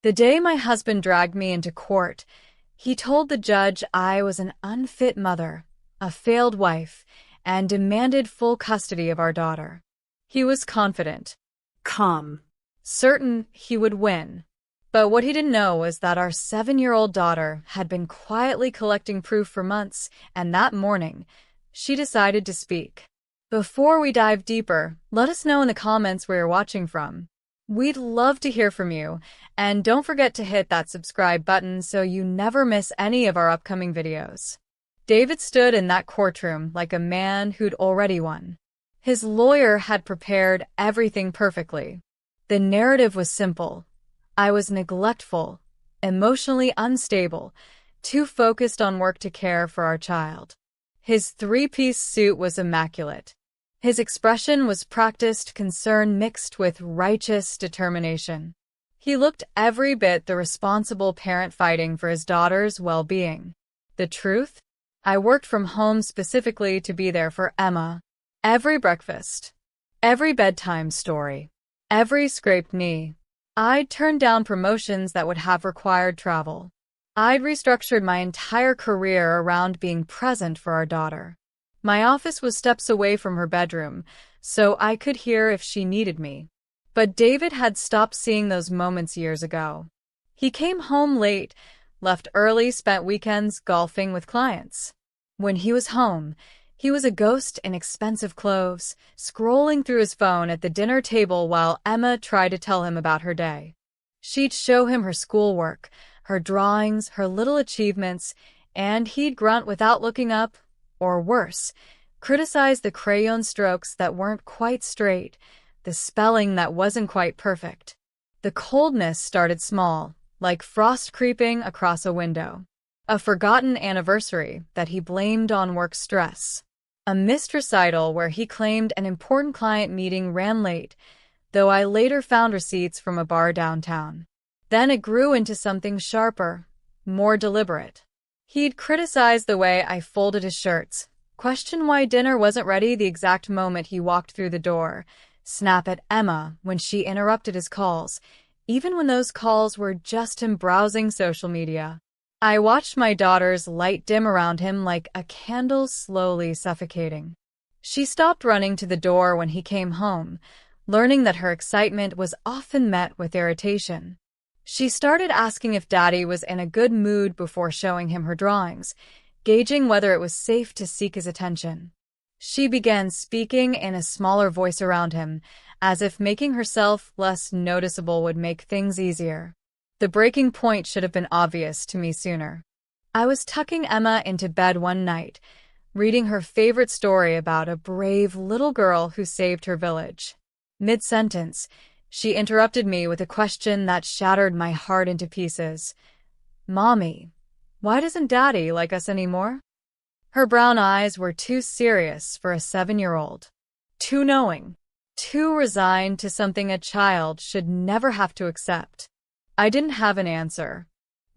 The day my husband dragged me into court, he told the judge I was an unfit mother, a failed wife, and demanded full custody of our daughter. He was confident, calm, certain he would win. But what he didn't know was that our 7-year-old daughter had been quietly collecting proof for months, and that morning, she decided to speak. Before we dive deeper, let us know in the comments where you're watching from. We'd love to hear from you, and don't forget to hit that subscribe button so you never miss any of our upcoming videos. David stood in that courtroom like a man who'd already won. His lawyer had prepared everything perfectly. The narrative was simple. I was neglectful, emotionally unstable, too focused on work to care for our child. His three-piece suit was immaculate. His expression was practiced concern mixed with righteous determination. He looked every bit the responsible parent fighting for his daughter's well-being. The truth? I worked from home specifically to be there for Emma. Every breakfast, every bedtime story, every scraped knee. I'd turned down promotions that would have required travel. I'd restructured my entire career around being present for our daughter. My office was steps away from her bedroom, so I could hear if she needed me. But David had stopped seeing those moments years ago. He came home late, left early, spent weekends golfing with clients. When he was home, he was a ghost in expensive clothes, scrolling through his phone at the dinner table while Emma tried to tell him about her day. She'd show him her schoolwork, her drawings, her little achievements, and he'd grunt without looking up, or worse, criticize the crayon strokes that weren't quite straight, the spelling that wasn't quite perfect. The coldness started small, like frost creeping across a window. A forgotten anniversary that he blamed on work stress. A missed recital where he claimed an important client meeting ran late, though I later found receipts from a bar downtown. Then it grew into something sharper, more deliberate. He'd criticize the way I folded his shirts, question why dinner wasn't ready the exact moment he walked through the door, snap at Emma when she interrupted his calls, even when those calls were just him browsing social media. I watched my daughter's light dim around him like a candle slowly suffocating. She stopped running to the door when he came home, learning that her excitement was often met with irritation. She started asking if Daddy was in a good mood before showing him her drawings, gauging whether it was safe to seek his attention. She began speaking in a smaller voice around him, as if making herself less noticeable would make things easier. The breaking point should have been obvious to me sooner. I was tucking Emma into bed one night, reading her favorite story about a brave little girl who saved her village. Mid-sentence, she interrupted me with a question that shattered my heart into pieces. "Mommy, why doesn't Daddy like us anymore?" Her brown eyes were too serious for a 7-year-old. Too knowing. Too resigned to something a child should never have to accept. I didn't have an answer.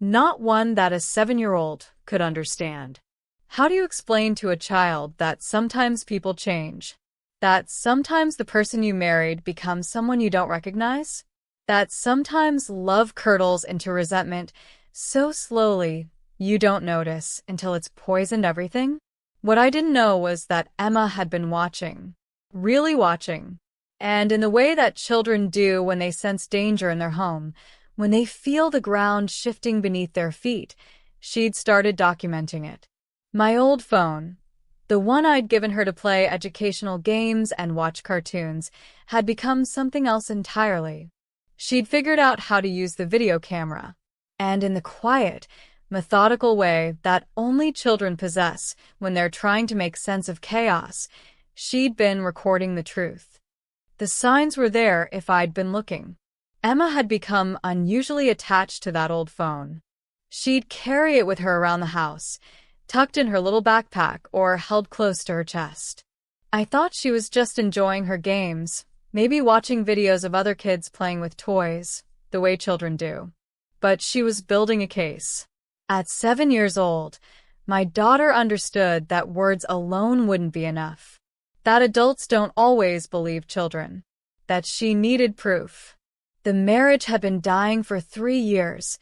Not one that a 7-year-old could understand. How do you explain to a child that sometimes people change? That sometimes the person you married becomes someone you don't recognize? That sometimes love curdles into resentment so slowly you don't notice until it's poisoned everything? What I didn't know was that Emma had been watching. Really watching. And in the way that children do when they sense danger in their home, when they feel the ground shifting beneath their feet, she'd started documenting it. My old phone, the one I'd given her to play educational games and watch cartoons, had become something else entirely. She'd figured out how to use the video camera, and in the quiet, methodical way that only children possess when they're trying to make sense of chaos, she'd been recording the truth. The signs were there if I'd been looking. Emma had become unusually attached to that old phone. She'd carry it with her around the house, tucked in her little backpack or held close to her chest. I thought she was just enjoying her games, maybe watching videos of other kids playing with toys, the way children do. But she was building a case. At 7 years old, my daughter understood that words alone wouldn't be enough. That adults don't always believe children. That she needed proof. The marriage had been dying for 3 years,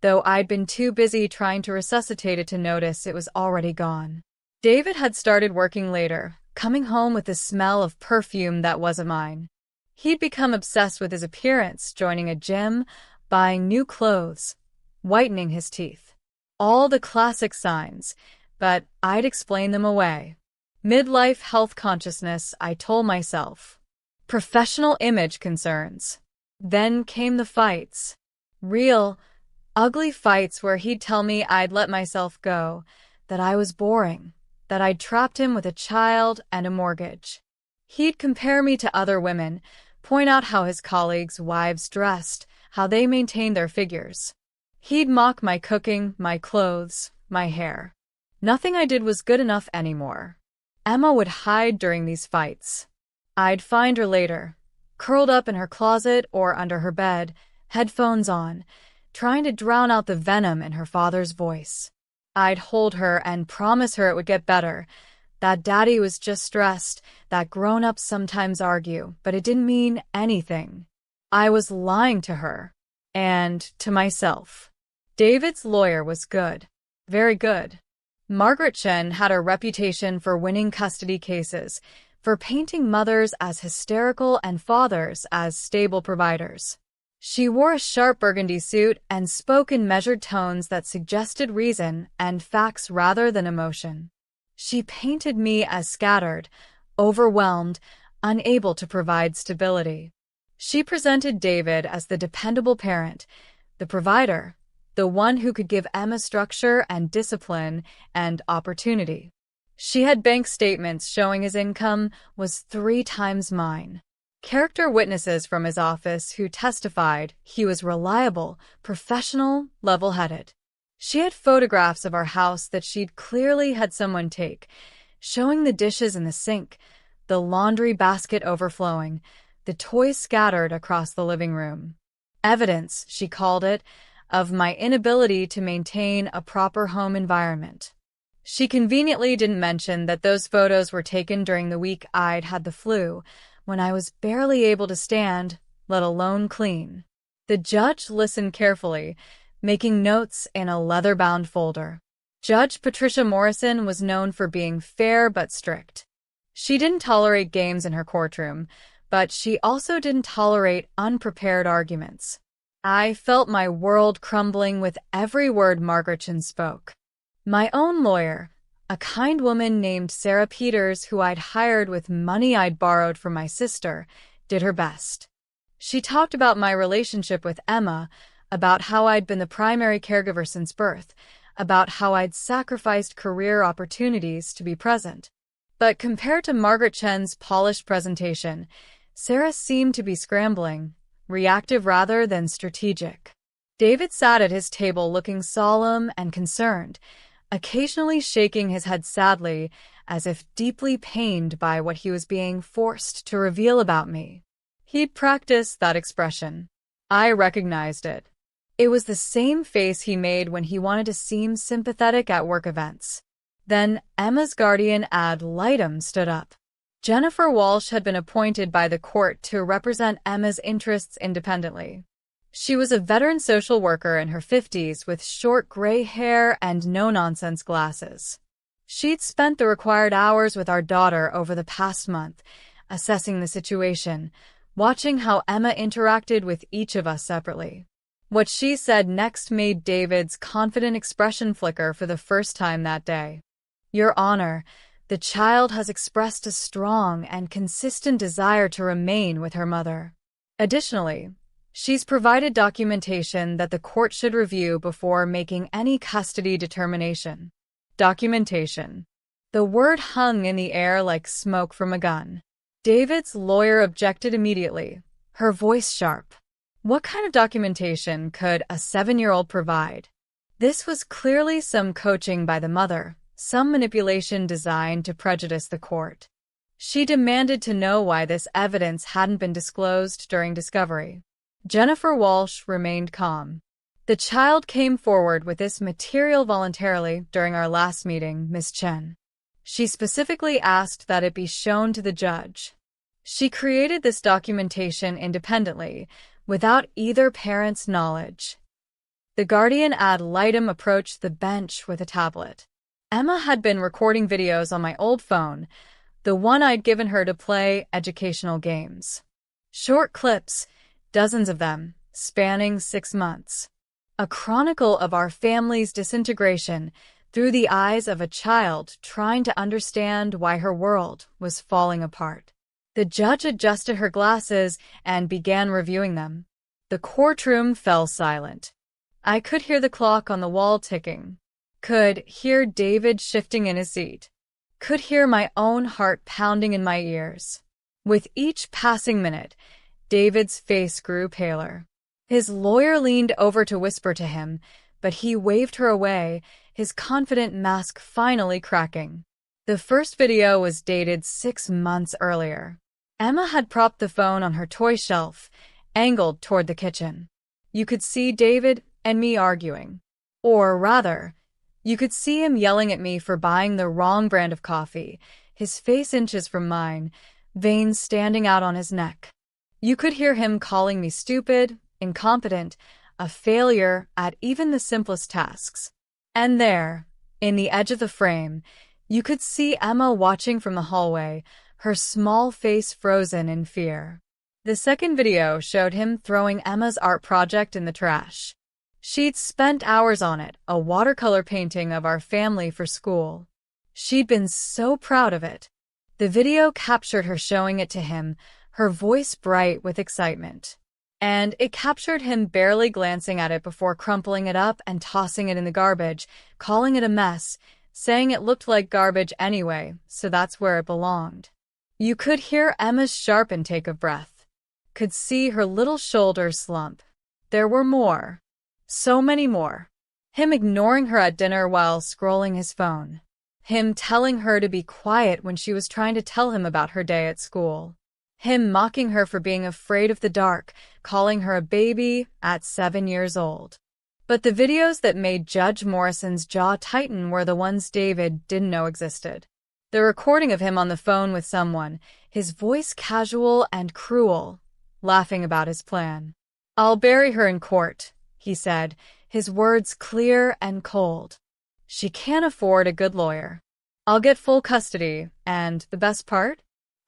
though I'd been too busy trying to resuscitate it to notice it was already gone. David had started working later, coming home with the smell of perfume that wasn't mine. He'd become obsessed with his appearance, joining a gym, buying new clothes, whitening his teeth. All the classic signs, but I'd explain them away. Midlife health consciousness, I told myself. Professional image concerns. Then came the fights. Real, ugly fights where he'd tell me I'd let myself go, that I was boring, that I'd trapped him with a child and a mortgage. He'd compare me to other women, point out how his colleagues' wives dressed, how they maintained their figures. He'd mock my cooking, my clothes, my hair. Nothing I did was good enough anymore. Emma would hide during these fights. I'd find her later, curled up in her closet or under her bed, headphones on, trying to drown out the venom in her father's voice. I'd hold her and promise her it would get better, that Daddy was just stressed, that grown-ups sometimes argue, but it didn't mean anything. I was lying to her, and to myself. David's lawyer was good. Very good. Margaret Chen had a reputation for winning custody cases, for painting mothers as hysterical and fathers as stable providers. She wore a sharp burgundy suit and spoke in measured tones that suggested reason and facts rather than emotion. She painted me as scattered, overwhelmed, unable to provide stability. She presented David as the dependable parent, the provider, the one who could give Emma structure and discipline and opportunity. She had bank statements showing his income was 3 times mine. Character witnesses from his office who testified he was reliable, professional, level-headed. She had photographs of our house that she'd clearly had someone take, showing the dishes in the sink, the laundry basket overflowing, the toys scattered across the living room. Evidence, she called it, of my inability to maintain a proper home environment. She conveniently didn't mention that those photos were taken during the week I'd had the flu, when I was barely able to stand, let alone clean. The judge listened carefully, making notes in a leather-bound folder. Judge Patricia Morrison was known for being fair but strict. She didn't tolerate games in her courtroom, but she also didn't tolerate unprepared arguments. I felt my world crumbling with every word Margaret Chen spoke. My own lawyer, a kind woman named Sarah Peters who I'd hired with money I'd borrowed from my sister, did her best. She talked about my relationship with Emma, about how I'd been the primary caregiver since birth, about how I'd sacrificed career opportunities to be present. But compared to Margaret Chen's polished presentation, Sarah seemed to be scrambling, reactive rather than strategic. David sat at his table looking solemn and concerned, occasionally shaking his head sadly, as if deeply pained by what he was being forced to reveal about me. He'd practiced that expression. I recognized it. It was the same face he made when he wanted to seem sympathetic at work events. Then Emma's guardian ad litem stood up. Jennifer Walsh had been appointed by the court to represent Emma's interests independently. She was a veteran social worker in her 50s with short gray hair and no-nonsense glasses. She'd spent the required hours with our daughter over the past month, assessing the situation, watching how Emma interacted with each of us separately. What she said next made David's confident expression flicker for the first time that day. "Your Honor, the child has expressed a strong and consistent desire to remain with her mother. Additionally, she's provided documentation that the court should review before making any custody determination." Documentation. The word hung in the air like smoke from a gun. David's lawyer objected immediately, her voice sharp. What kind of documentation could a 7-year-old provide? This was clearly some coaching by the mother, some manipulation designed to prejudice the court. She demanded to know why this evidence hadn't been disclosed during discovery. Jennifer Walsh remained calm. "The child came forward with this material voluntarily during our last meeting, Ms. Chen. She specifically asked that it be shown to the judge. She created this documentation independently, without either parent's knowledge. The guardian ad litem approached the bench with a tablet. Emma had been recording videos on my old phone, the one I'd given her to play educational games. Short clips, dozens of them, spanning 6 months. A chronicle of our family's disintegration through the eyes of a child trying to understand why her world was falling apart. The judge adjusted her glasses and began reviewing them. The courtroom fell silent. I could hear the clock on the wall ticking. Could hear David shifting in his seat. Could hear my own heart pounding in my ears. With each passing minute, David's face grew paler. His lawyer leaned over to whisper to him, but he waved her away, his confident mask finally cracking. The first video was dated 6 months earlier. Emma had propped the phone on her toy shelf, angled toward the kitchen. You could see David and me arguing. Or rather, you could see him yelling at me for buying the wrong brand of coffee, his face inches from mine, veins standing out on his neck. You could hear him calling me stupid, incompetent, a failure at even the simplest tasks. And there, in the edge of the frame, you could see Emma watching from the hallway, her small face frozen in fear. The second video showed him throwing Emma's art project in the trash. She'd spent hours on it, a watercolor painting of our family for school. She'd been so proud of it. The video captured her showing it to him, her voice bright with excitement. And it captured him barely glancing at it before crumpling it up and tossing it in the garbage, calling it a mess, saying it looked like garbage anyway, so that's where it belonged. You could hear Emma's sharp intake of breath. Could see her little shoulders slump. There were more. So many more. Him ignoring her at dinner while scrolling his phone. Him telling her to be quiet when she was trying to tell him about her day at school. Him mocking her for being afraid of the dark, calling her a baby at 7 years old. But the videos that made Judge Morrison's jaw tighten were the ones David didn't know existed. The recording of him on the phone with someone, his voice casual and cruel, laughing about his plan. "I'll bury her in court," he said, his words clear and cold. "She can't afford a good lawyer. I'll get full custody, and the best part?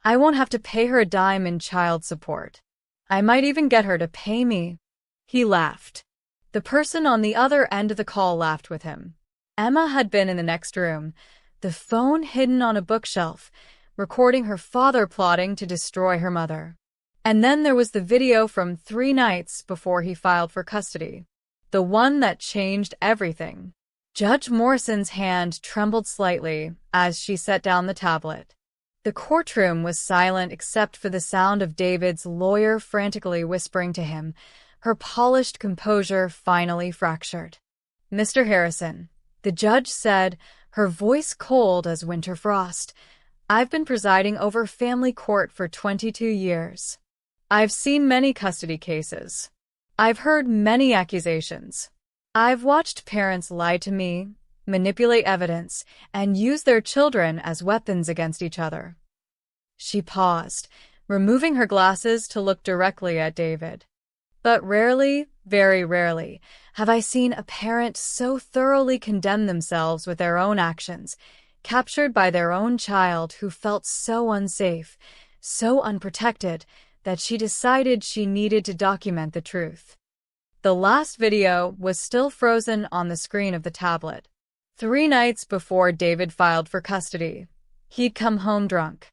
I won't have to pay her a dime in child support. I might even get her to pay me." He laughed. The person on the other end of the call laughed with him. Emma had been in the next room, the phone hidden on a bookshelf, recording her father plotting to destroy her mother. And then there was the video from 3 nights before he filed for custody. The one that changed everything. Judge Morrison's hand trembled slightly as she set down the tablet. The courtroom was silent except for the sound of David's lawyer frantically whispering to him, her polished composure finally fractured. "Mr. Harrison," the judge said, her voice cold as winter frost, "I've been presiding over family court for 22 years. I've seen many custody cases. I've heard many accusations. I've watched parents lie to me, manipulate evidence, and use their children as weapons against each other." She paused, removing her glasses to look directly at David. "But rarely, very rarely, have I seen a parent so thoroughly condemn themselves with their own actions, captured by their own child who felt so unsafe, so unprotected, that she decided she needed to document the truth." The last video was still frozen on the screen of the tablet. 3 nights before David filed for custody, he'd come home drunk.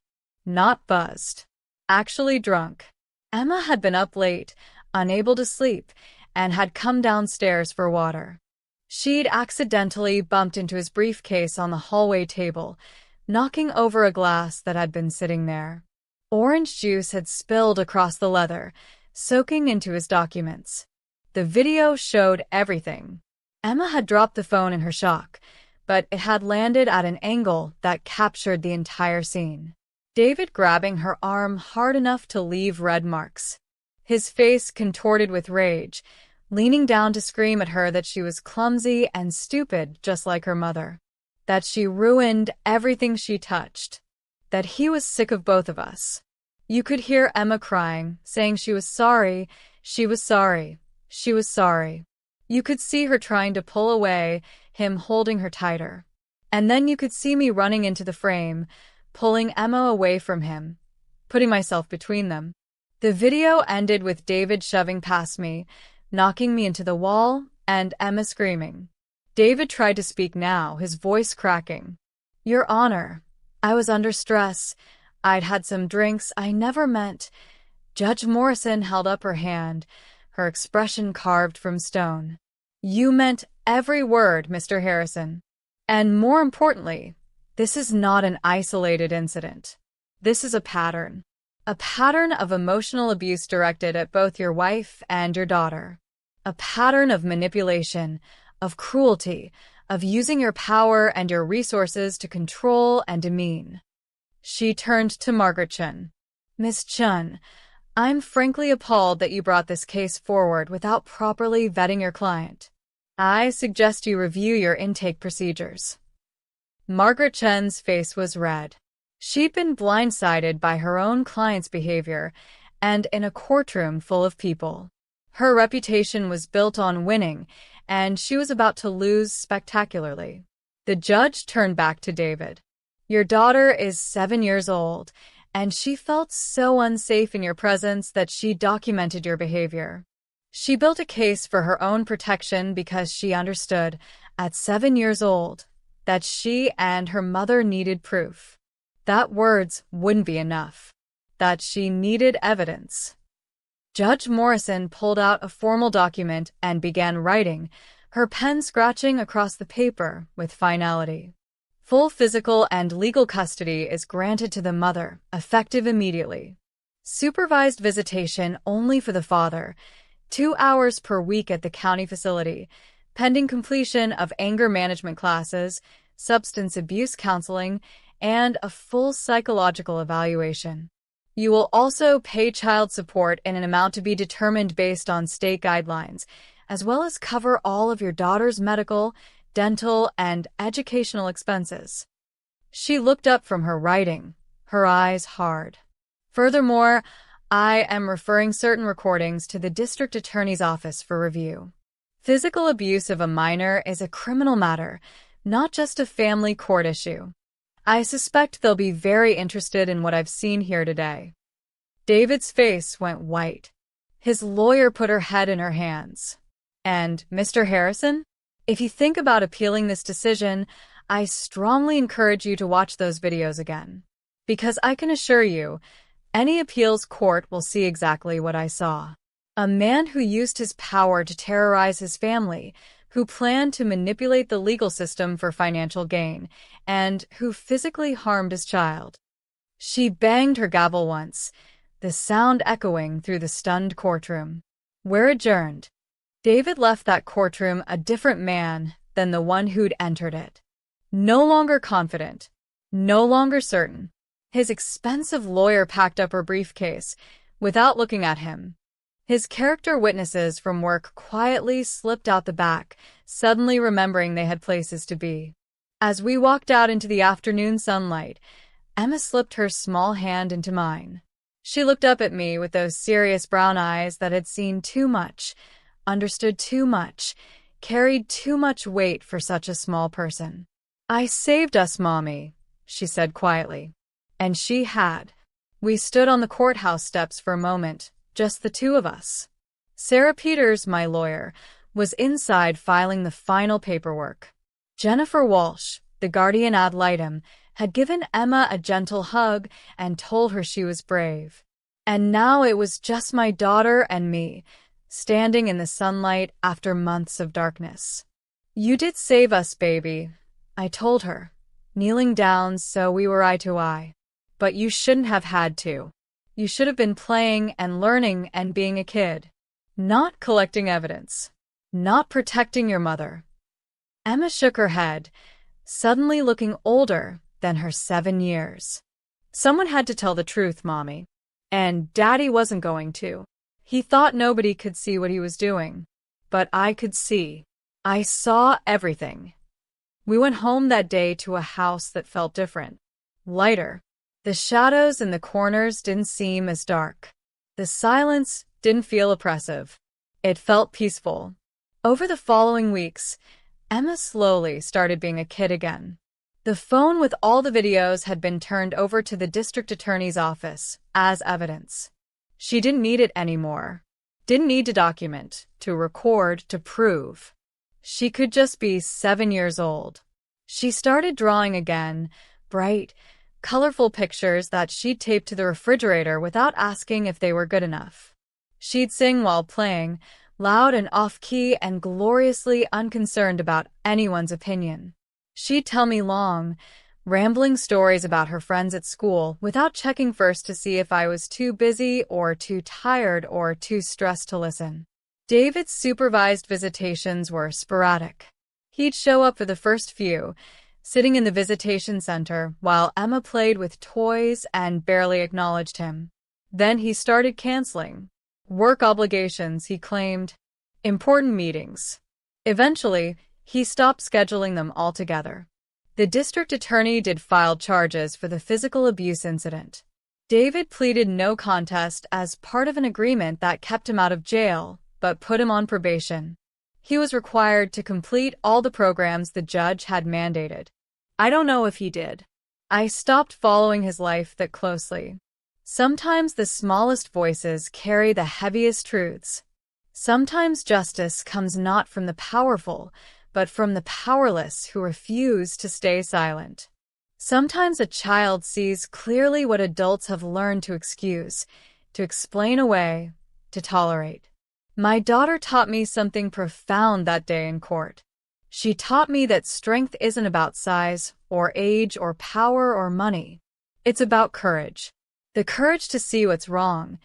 Not buzzed. Actually drunk. Emma had been up late, unable to sleep, and had come downstairs for water. She'd accidentally bumped into his briefcase on the hallway table, knocking over a glass that had been sitting there. Orange juice had spilled across the leather, soaking into his documents. The video showed everything. Emma had dropped the phone in her shock, but it had landed at an angle that captured the entire scene. David grabbing her arm hard enough to leave red marks. His face contorted with rage, leaning down to scream at her that she was clumsy and stupid just like her mother. That she ruined everything she touched. That he was sick of both of us. You could hear Emma crying, saying she was sorry, She was sorry. She was sorry. You could see her trying to pull away, him holding her tighter. And then you could see me running into the frame, pulling Emma away from him, putting myself between them. The video ended with David shoving past me, knocking me into the wall, and Emma screaming. David tried to speak now, his voice cracking. Your Honor, I was under stress. I'd had some drinks. I never meant. Judge Morrison held up her hand, her expression carved from stone. You meant every word, Mr. Harrison. And more importantly, this is not an isolated incident. This is a pattern of emotional abuse directed at both your wife and your daughter. A pattern of manipulation, of cruelty, of using your power and your resources to control and demean. She turned to Margaret Chun. Miss Chun, I'm frankly appalled that you brought this case forward without properly vetting your client. I suggest you review your intake procedures. Margaret Chun's face was red. She'd been blindsided by her own client's behavior, and in a courtroom full of people. Her reputation was built on winning, and she was about to lose spectacularly. The judge turned back to David. Your daughter is 7 years old, and she felt so unsafe in your presence that she documented your behavior. She built a case for her own protection because she understood, at 7 years old, that she and her mother needed proof. That words wouldn't be enough. That she needed evidence. Judge Morrison pulled out a formal document and began writing, her pen scratching across the paper with finality. Full physical and legal custody is granted to the mother, effective immediately. Supervised visitation only for the father, 2 hours per week at the county facility, pending completion of anger management classes, substance abuse counseling, and a full psychological evaluation. You will also pay child support in an amount to be determined based on state guidelines, as well as cover all of your daughter's medical, dental, and educational expenses. She looked up from her writing, her eyes hard. Furthermore, I am referring certain recordings to the district attorney's office for review. Physical abuse of a minor is a criminal matter, not just a family court issue. I suspect they'll be very interested in what I've seen here today. David's face went white. His lawyer put her head in her hands. And, Mr. Harrison, if you think about appealing this decision, I strongly encourage you to watch those videos again. Because I can assure you, any appeals court will see exactly what I saw. A man who used his power to terrorize his family, who planned to manipulate the legal system for financial gain, and who physically harmed his child. She banged her gavel once, the sound echoing through the stunned courtroom. We're adjourned. David left that courtroom a different man than the one who'd entered it. No longer confident, no longer certain. His expensive lawyer packed up her briefcase without looking at him. His character witnesses from work quietly slipped out the back, suddenly remembering they had places to be. As we walked out into the afternoon sunlight, Emma slipped her small hand into mine. She looked up at me with those serious brown eyes that had seen too much, understood too much, carried too much weight for such a small person. I saved us, Mommy, she said quietly. And she had. We stood on the courthouse steps for a moment, just the two of us. Sarah Peters, my lawyer, was inside filing the final paperwork. Jennifer Walsh, the guardian ad litem, had given Emma a gentle hug and told her she was brave. And now it was just my daughter and me, standing in the sunlight after months of darkness. You did save us, baby, I told her, kneeling down so we were eye to eye. But you shouldn't have had to. You should have been playing and learning and being a kid. Not collecting evidence. Not protecting your mother. Emma shook her head, suddenly looking older than her 7 years. Someone had to tell the truth, Mommy. And Daddy wasn't going to. He thought nobody could see what he was doing. But I could see. I saw everything. We went home that day to a house that felt different. Lighter. The shadows in the corners didn't seem as dark. The silence didn't feel oppressive. It felt peaceful. Over the following weeks, Emma slowly started being a kid again. The phone with all the videos had been turned over to the district attorney's office as evidence. She didn't need it anymore. Didn't need to document, to record, to prove. She could just be 7 years old. She started drawing again, bright, colorful pictures that she'd tape to the refrigerator without asking if they were good enough. She'd sing while playing, loud and off-key and gloriously unconcerned about anyone's opinion. She'd tell me long, rambling stories about her friends at school without checking first to see if I was too busy or too tired or too stressed to listen. David's supervised visitations were sporadic. He'd show up for the first few, sitting in the visitation center while Emma played with toys and barely acknowledged him. Then he started canceling. Work obligations, he claimed. Important meetings. Eventually, he stopped scheduling them altogether. The district attorney did file charges for the physical abuse incident. David pleaded no contest as part of an agreement that kept him out of jail, but put him on probation. He was required to complete all the programs the judge had mandated. I don't know if he did. I stopped following his life that closely. Sometimes the smallest voices carry the heaviest truths. Sometimes justice comes not from the powerful, but from the powerless who refuse to stay silent. Sometimes a child sees clearly what adults have learned to excuse, to explain away, to tolerate. My daughter taught me something profound that day in court. She taught me that strength isn't about size, or age, or power, or money. It's about courage. The courage to see what's wrong,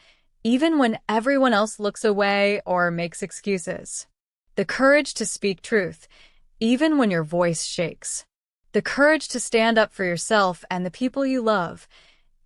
even when everyone else looks away or makes excuses. The courage to speak truth, even when your voice shakes. The courage to stand up for yourself and the people you love,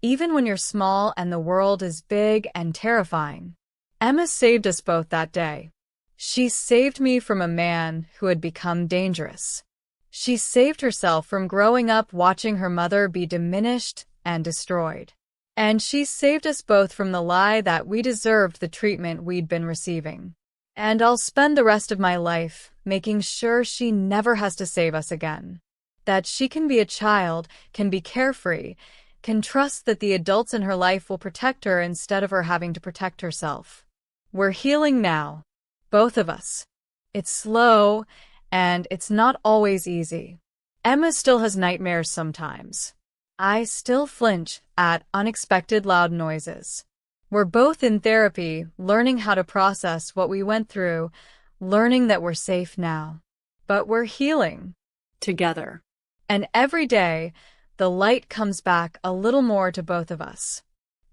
even when you're small and the world is big and terrifying. Emma saved us both that day. She saved me from a man who had become dangerous. She saved herself from growing up watching her mother be diminished and destroyed. And she saved us both from the lie that we deserved the treatment we'd been receiving. And I'll spend the rest of my life making sure she never has to save us again. That she can be a child, can be carefree, can trust that the adults in her life will protect her instead of her having to protect herself. We're healing now, both of us. It's slow, and it's not always easy. Emma still has nightmares sometimes. I still flinch at unexpected loud noises. We're both in therapy, learning how to process what we went through, learning that we're safe now. But we're healing together. And every day, the light comes back a little more to both of us.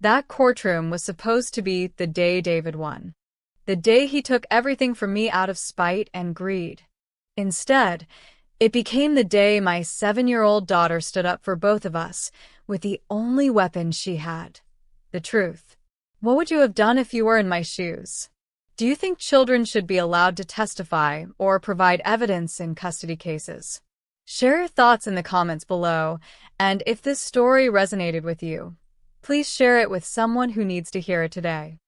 That courtroom was supposed to be the day David won. The day he took everything from me out of spite and greed. Instead, it became the day my 7-year-old daughter stood up for both of us with the only weapon she had, the truth. What would you have done if you were in my shoes? Do you think children should be allowed to testify or provide evidence in custody cases? Share your thoughts in the comments below, and if this story resonated with you, please share it with someone who needs to hear it today.